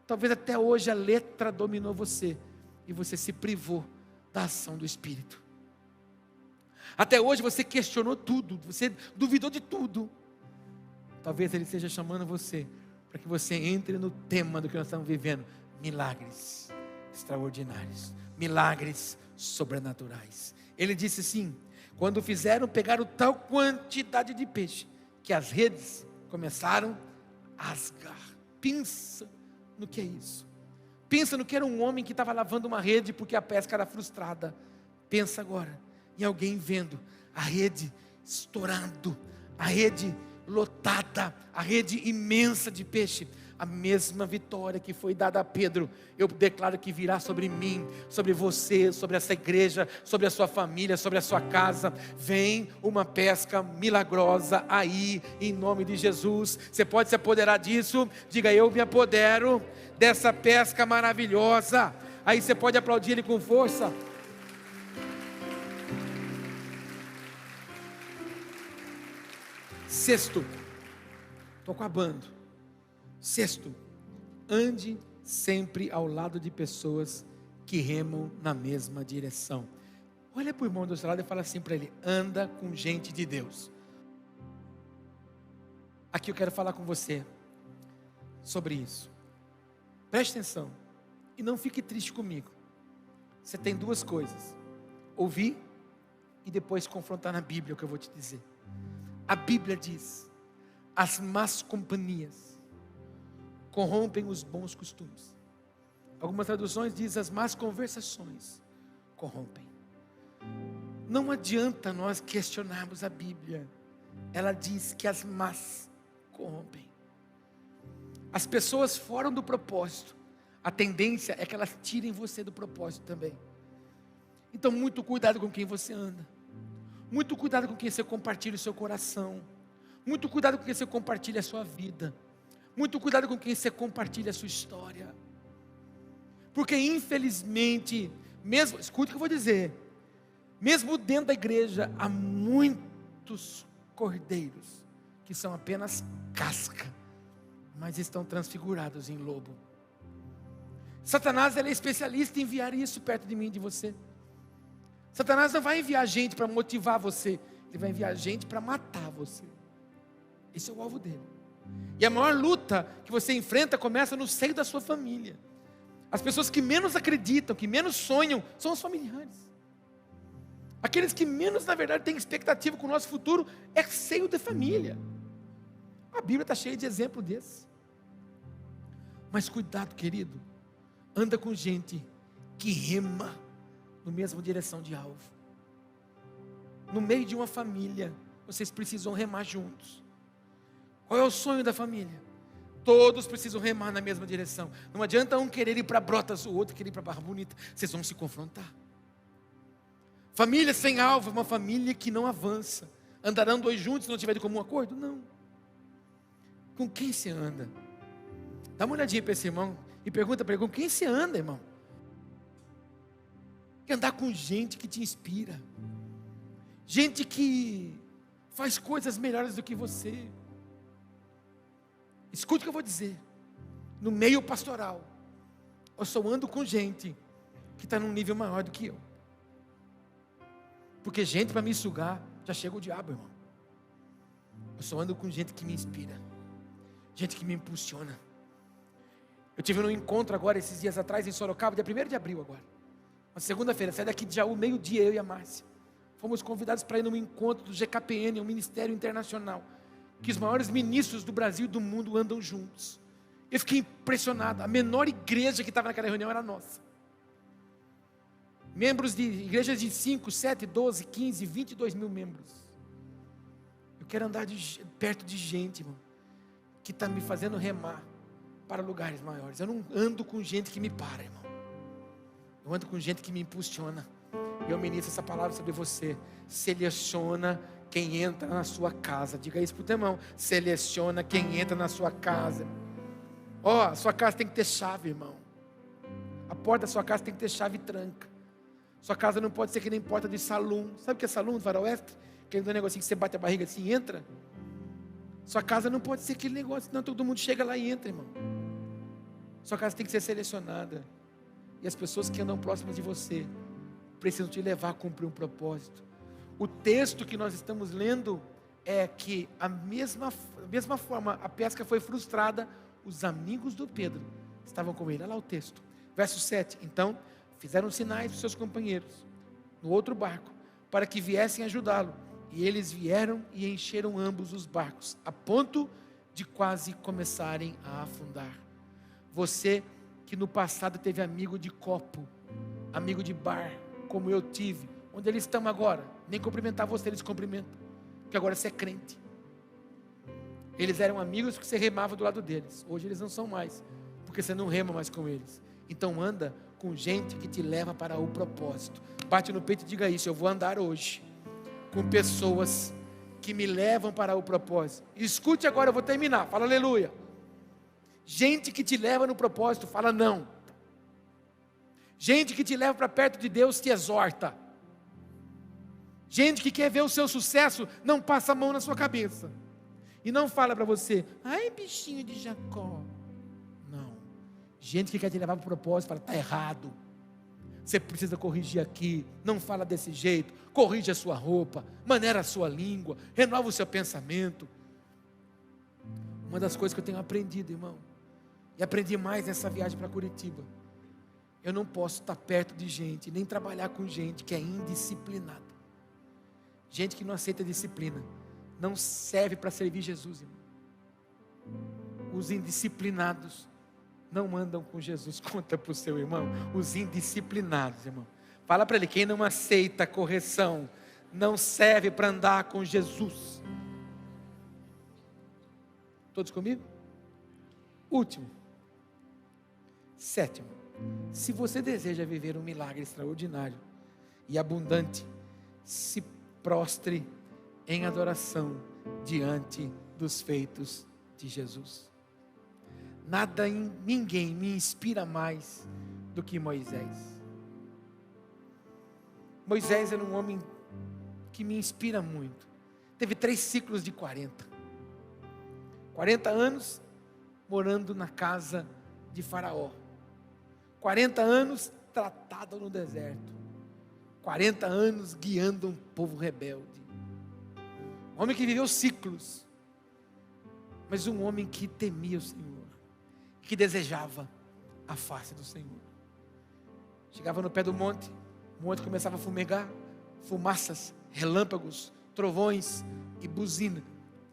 talvez até hoje a letra dominou você, e você se privou da ação do Espírito. Até hoje você questionou tudo, você duvidou de tudo. Talvez Ele esteja chamando você, para que você entre no tema do que nós estamos vivendo: milagres extraordinários, milagres sobrenaturais. Ele disse assim: quando fizeram, pegaram tal quantidade de peixe, que as redes começaram a rasgar. Pensa no que é isso. Pensa no que era um homem que estava lavando uma rede, porque a pesca era frustrada. Pensa agora em alguém vendo a rede estourando, a rede lotada, a rede imensa de peixe. A mesma vitória que foi dada a Pedro, eu declaro que virá sobre mim, sobre você, sobre essa igreja, sobre a sua família, sobre a sua casa. Vem uma pesca milagrosa aí, em nome de Jesus. Você pode se apoderar disso? Diga: eu me apodero dessa pesca maravilhosa. Aí você pode aplaudir Ele com força. Sexto, estou acabando. Sexto, ande sempre ao lado de pessoas que remam na mesma direção. Olha para o irmão do seu lado e fala assim para ele: anda com gente de Deus. Aqui eu quero falar com você sobre isso. Preste atenção e não fique triste comigo. Você tem duas coisas: ouvir e depois confrontar na Bíblia o que eu vou te dizer. A Bíblia diz: as más companhias corrompem os bons costumes. Algumas traduções dizem: as más conversações corrompem. Não adianta nós questionarmos a Bíblia. Ela diz que as más corrompem. As pessoas fora do propósito, a tendência é que elas tirem você do propósito também. Então muito cuidado com quem você anda. Muito cuidado com quem você compartilha o seu coração. Muito cuidado com quem você compartilha a sua vida. Muito cuidado com quem você compartilha a sua história. Porque infelizmente, mesmo, escute o que eu vou dizer, mesmo dentro da igreja, há muitos cordeiros que são apenas casca, mas estão transfigurados em lobo. Satanás, ele é especialista em enviar isso perto de mim e de você. Satanás não vai enviar gente para motivar você, ele vai enviar gente para matar você. Esse é o alvo dele. E a maior luta que você enfrenta começa no seio da sua família. As pessoas que menos acreditam, que menos sonham, são os familiares. Aqueles que menos, na verdade, têm expectativa com o nosso futuro, é seio da família. A Bíblia está cheia de exemplo desse. Mas cuidado, querido, anda com gente que rema na mesma direção de alvo. No meio de uma família, vocês precisam remar juntos. Qual é o sonho da família? Todos precisam remar na mesma direção. Não adianta um querer ir para Brotas, o outro querer ir para Barra Bonita. Vocês vão se confrontar. Família sem alvo é uma família que não avança. Andarão dois juntos se não tiver de comum acordo? Não. Com quem você anda? Dá uma olhadinha para esse irmão e pergunta para ele: com quem você anda, irmão? Quer andar com gente que te inspira, gente que faz coisas melhores do que você. Escute o que eu vou dizer. No meio pastoral, eu só ando com gente que está num nível maior do que eu. Porque gente para me sugar, já chega o diabo, irmão. Eu só ando com gente que me inspira, gente que me impulsiona. Eu tive um encontro agora, esses dias atrás, em Sorocaba, dia 1º de abril agora. Uma segunda-feira, saí daqui de Jaú, meio-dia, eu e a Márcia. Fomos convidados para ir num encontro do GKPN, um ministério internacional, que os maiores ministros do Brasil e do mundo andam juntos. Eu fiquei impressionado. A menor igreja que estava naquela reunião era a nossa. Membros de igrejas de 5, 7, 12, 15, 22 mil membros. Eu quero andar perto de gente, irmão, que está me fazendo remar para lugares maiores. Eu não ando com gente que me para, irmão. Eu ando com gente que me impulsiona. Eu ministro essa palavra sobre você. Seleciona quem entra na sua casa. Diga isso para o teu irmão. Seleciona quem entra na sua casa. Ó, a sua casa tem que ter chave, irmão. A porta da sua casa tem que ter chave e tranca. Sua casa não pode ser que nem porta de salão. Sabe o que é salão do faroeste? Aquele negocinho que você bate a barriga assim e entra. Sua casa não pode ser aquele negócio, senão todo mundo chega lá e entra, irmão. Sua casa tem que ser selecionada. E as pessoas que andam próximas de você precisam te levar a cumprir um propósito. O texto que nós estamos lendo é que a mesma forma a pesca foi frustrada, os amigos do Pedro estavam com ele. Olha lá o texto. Verso 7. Então, fizeram sinais para os seus companheiros no outro barco, para que viessem ajudá-lo. E eles vieram e encheram ambos os barcos, a ponto de quase começarem a afundar. Você que no passado teve amigo de copo, amigo de bar, como eu tive, onde eles estão agora? Nem cumprimentar você, eles cumprimentam, porque agora você é crente. Eles eram amigos que você remava do lado deles, hoje eles não são mais, porque você não rema mais com eles. Então anda com gente que te leva para o propósito. Bate no peito e diga isso: eu vou andar hoje com pessoas que me levam para o propósito. Escute agora, eu vou terminar, fala aleluia. Gente que te leva no propósito, fala não. Gente que te leva para perto de Deus, te exorta. Gente que quer ver o seu sucesso, não passa a mão na sua cabeça. E não fala para você, ai bichinho de Jacó. Não. Gente que quer te levar para o propósito, fala, está errado. Você precisa corrigir aqui, não fala desse jeito, corrige a sua roupa, maneira a sua língua, renova o seu pensamento. Uma das coisas que eu tenho aprendido, irmão, e aprendi mais nessa viagem para Curitiba, eu não posso estar perto de gente, nem trabalhar com gente que é indisciplinada. Gente que não aceita disciplina, não serve para servir Jesus, irmão. Os indisciplinados não andam com Jesus. Conta para o seu irmão, os indisciplinados, irmão. Fala para ele, quem não aceita correção, não serve para andar com Jesus. Todos comigo? Último. Sétimo. Se você deseja viver um milagre extraordinário e abundante, se prostre em adoração diante dos feitos de Jesus. Nada em ninguém me inspira mais do que Moisés. Moisés era um homem que me inspira muito. Teve 3 ciclos de 40. 40 anos morando na casa de Faraó. 40 anos tratado no deserto. 40 anos guiando um povo rebelde. Um homem que viveu ciclos. Mas um homem que temia o Senhor. Que desejava a face do Senhor. Chegava no pé do monte, o monte começava a fumegar, fumaças, relâmpagos, trovões e buzina,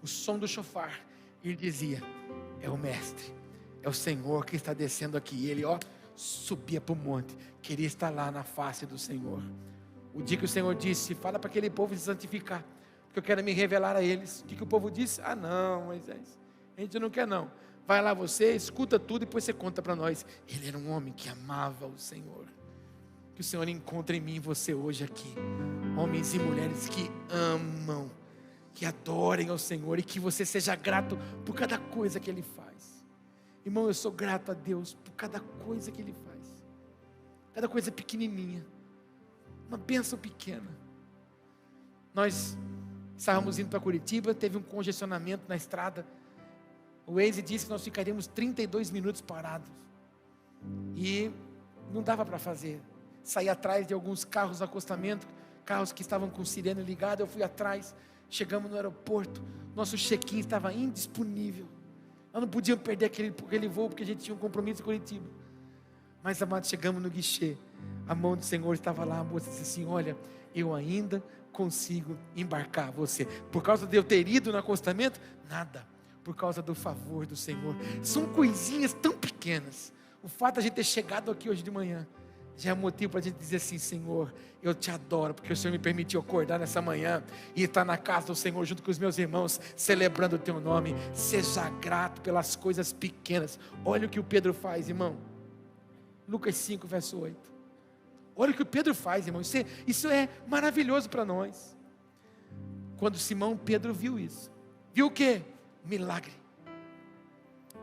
o som do chofar, e ele dizia, é o mestre, é o Senhor que está descendo aqui. E ele subia para o monte, queria estar lá na face do Senhor. O dia que o Senhor disse, fala para aquele povo se santificar, porque eu quero me revelar a eles. O que o povo disse? Ah não, Moisés, a gente não quer não. Vai lá você, escuta tudo e depois você conta para nós. Ele era um homem que amava o Senhor. Que o Senhor encontre em mim e você hoje aqui. Homens e mulheres que amam, que adorem ao Senhor e que você seja grato por cada coisa que Ele faz. Irmão, eu sou grato a Deus por cada coisa que Ele faz. Cada coisa pequenininha. Uma bênção pequena. Nós estávamos indo para Curitiba, teve um congestionamento na estrada. O Waze disse que nós ficaríamos 32 minutos parados. E não dava para fazer. Saí atrás de alguns carros no acostamento, carros que estavam com sirene ligada, eu fui atrás. Chegamos no aeroporto, nosso check-in estava indisponível. Nós não podíamos perder aquele voo, porque a gente tinha um compromisso em Curitiba. Mas, amados, chegamos no guichê. A mão do Senhor estava lá, a moça disse assim, olha, eu ainda consigo embarcar você. Por causa de eu ter ido no acostamento? Nada. Por causa do favor do Senhor. São coisinhas tão pequenas. O fato de a gente ter chegado aqui hoje de manhã já é motivo para a gente dizer assim: Senhor, eu te adoro, porque o Senhor me permitiu acordar nessa manhã e estar na casa do Senhor junto com os meus irmãos, celebrando o teu nome. Seja grato pelas coisas pequenas. Olha o que o Pedro faz, irmão. Lucas 5, verso 8. Olha o que o Pedro faz, irmão. Isso é maravilhoso para nós. Quando Simão Pedro viu isso, viu o quê? Milagre.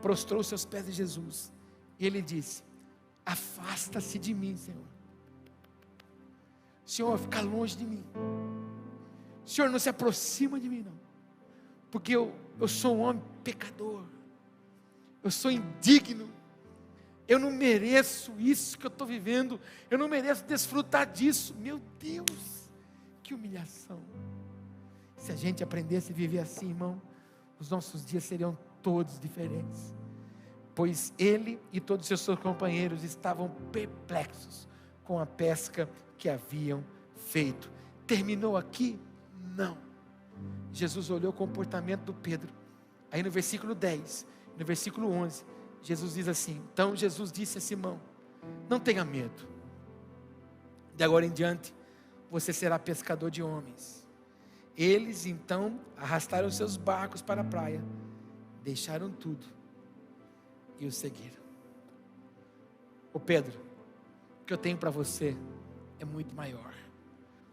Prostrou seus pés de Jesus e ele disse: afasta-se de mim, Senhor. Senhor, fica longe de mim. Senhor, não se aproxima de mim, não. Porque eu sou um homem pecador. Eu sou indigno. Eu não mereço isso que eu estou vivendo. Eu não mereço desfrutar disso. Meu Deus, que humilhação. Se a gente aprendesse a viver assim, irmão, os nossos dias seriam todos diferentes. Pois ele e todos os seus companheiros estavam perplexos com a pesca que haviam feito. Terminou aqui? Não. Jesus olhou o comportamento do Pedro. Aí no versículo 10, no versículo 11, Jesus diz assim: então Jesus disse a Simão: não tenha medo, de agora em diante você será pescador de homens. Eles então arrastaram seus barcos para a praia, deixaram tudo e o seguiram. Ô Pedro, o que eu tenho para você é muito maior.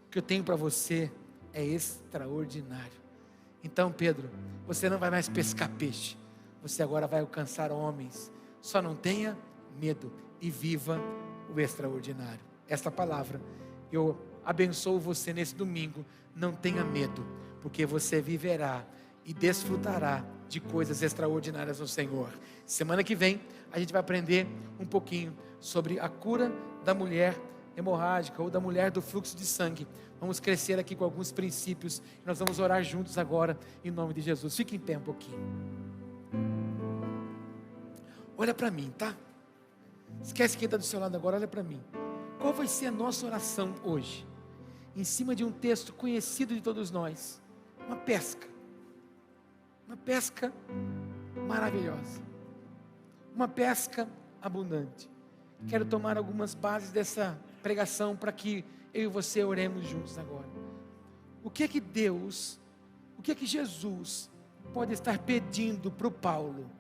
O que eu tenho para você é extraordinário. Então Pedro, você não vai mais pescar peixe, você agora vai alcançar homens. Só não tenha medo e viva o extraordinário. Esta palavra, eu abençoo você nesse domingo. Não tenha medo, porque você viverá e desfrutará de coisas extraordinárias no Senhor. Semana que vem a gente vai aprender um pouquinho sobre a cura da mulher hemorrágica ou da mulher do fluxo de sangue. Vamos crescer aqui com alguns princípios. Nós vamos orar juntos agora em nome de Jesus. Fique em pé um pouquinho. Olha para mim, tá? Esquece quem está do seu lado agora, olha para mim. Qual vai ser a nossa oração hoje? Em cima de um texto conhecido de todos nós. Uma pesca maravilhosa, uma pesca abundante. Quero tomar algumas bases dessa pregação para que eu e você oremos juntos agora. O que é que Deus, o que é que Jesus pode estar pedindo para o Paulo?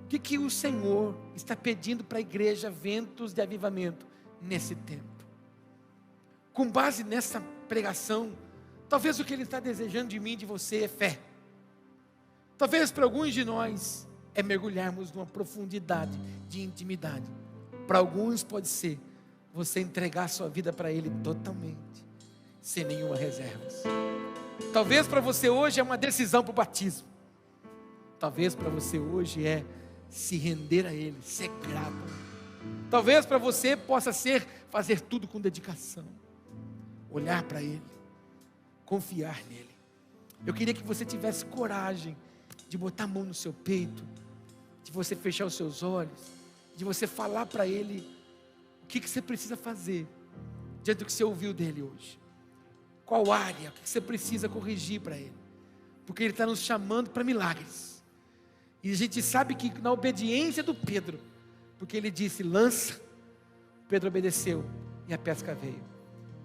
O que é que o Senhor está pedindo para a igreja Ventos de Avivamento nesse tempo? Com base nessa pregação, talvez o que Ele está desejando de mim e de você é fé. Talvez para alguns de nós é mergulharmos numa profundidade de intimidade. Para alguns pode ser você entregar a sua vida para Ele totalmente, sem nenhuma reserva. Talvez para você hoje é uma decisão para o batismo. Talvez para você hoje é se render a Ele, ser grato. Talvez para você possa ser fazer tudo com dedicação. Olhar para Ele, confiar nele. Eu queria que você tivesse coragem de botar a mão no seu peito, de você fechar os seus olhos, de você falar para Ele o que você precisa fazer diante do que você ouviu dele hoje. Qual área, o que você precisa corrigir para Ele, porque Ele está nos chamando para milagres. E a gente sabe que na obediência do Pedro, porque ele disse: lança, Pedro obedeceu e a pesca veio.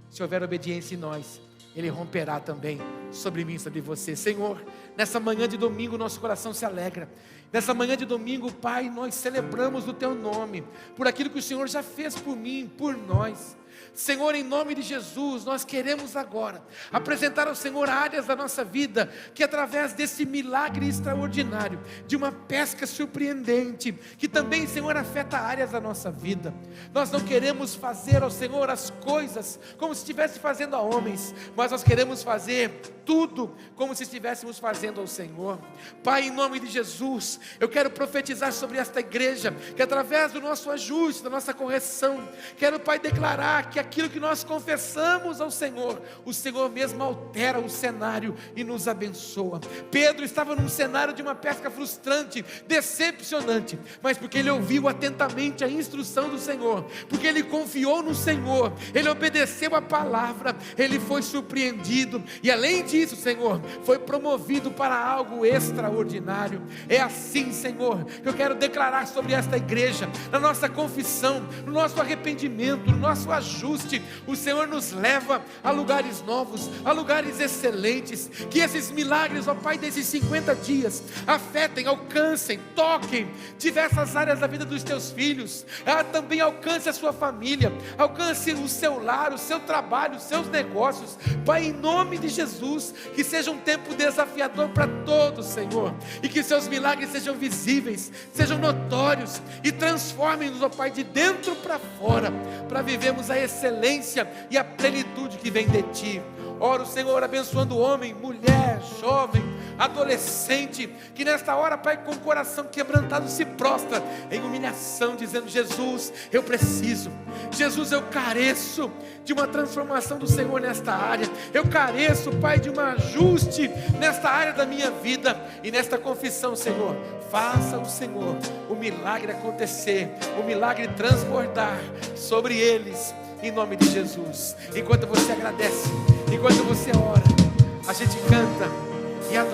Se houver obediência em nós, Ele romperá também sobre mim, sobre você. Senhor, nessa manhã de domingo nosso coração se alegra. Nessa manhã de domingo, Pai, nós celebramos o Teu nome, por aquilo que o Senhor já fez por mim, por nós. Senhor, em nome de Jesus, nós queremos agora apresentar ao Senhor áreas da nossa vida, que através desse milagre extraordinário, de uma pesca surpreendente, que também, Senhor, afeta áreas da nossa vida. Nós não queremos fazer ao Senhor as coisas como se estivesse fazendo a homens, mas nós queremos fazer tudo como se estivéssemos fazendo ao Senhor. Pai, em nome de Jesus, eu quero profetizar sobre esta igreja, que através do nosso ajuste, da nossa correção, quero, Pai, declarar declarar que aquilo que nós confessamos ao Senhor, o Senhor mesmo altera o cenário e nos abençoa. Pedro estava num cenário de uma pesca frustrante, decepcionante, mas porque ele ouviu atentamente a instrução do Senhor, porque ele confiou no Senhor, ele obedeceu a palavra, ele foi surpreendido, e além disso, Senhor, foi promovido para algo extraordinário. É assim, Senhor, que eu quero declarar sobre esta igreja, na nossa confissão, no nosso arrependimento, no nosso ajuste, o Senhor nos leva a lugares novos, a lugares excelentes, que esses milagres, ó Pai, desses 50 dias, afetem, alcancem, toquem diversas áreas da vida dos teus filhos, também alcance a sua família, alcance o seu lar, o seu trabalho, os seus negócios, Pai, em nome de Jesus, que seja um tempo desafiador para todos, Senhor, e que seus milagres sejam visíveis, sejam notórios, e transformem-nos, ó Pai, de dentro para fora, para vivermos a excelência e a plenitude que vem de Ti. Oro, Senhor, abençoando o homem, mulher, jovem, adolescente, que nesta hora, Pai, com o coração quebrantado se prostra em humilhação, dizendo: Jesus, eu preciso, Jesus, eu careço de uma transformação do Senhor nesta área, eu careço, Pai, de um ajuste nesta área da minha vida, e nesta confissão, Senhor, faça o Senhor o milagre acontecer, o milagre transbordar sobre eles, em nome de Jesus. Enquanto você agradece, enquanto você ora, a gente canta e adora.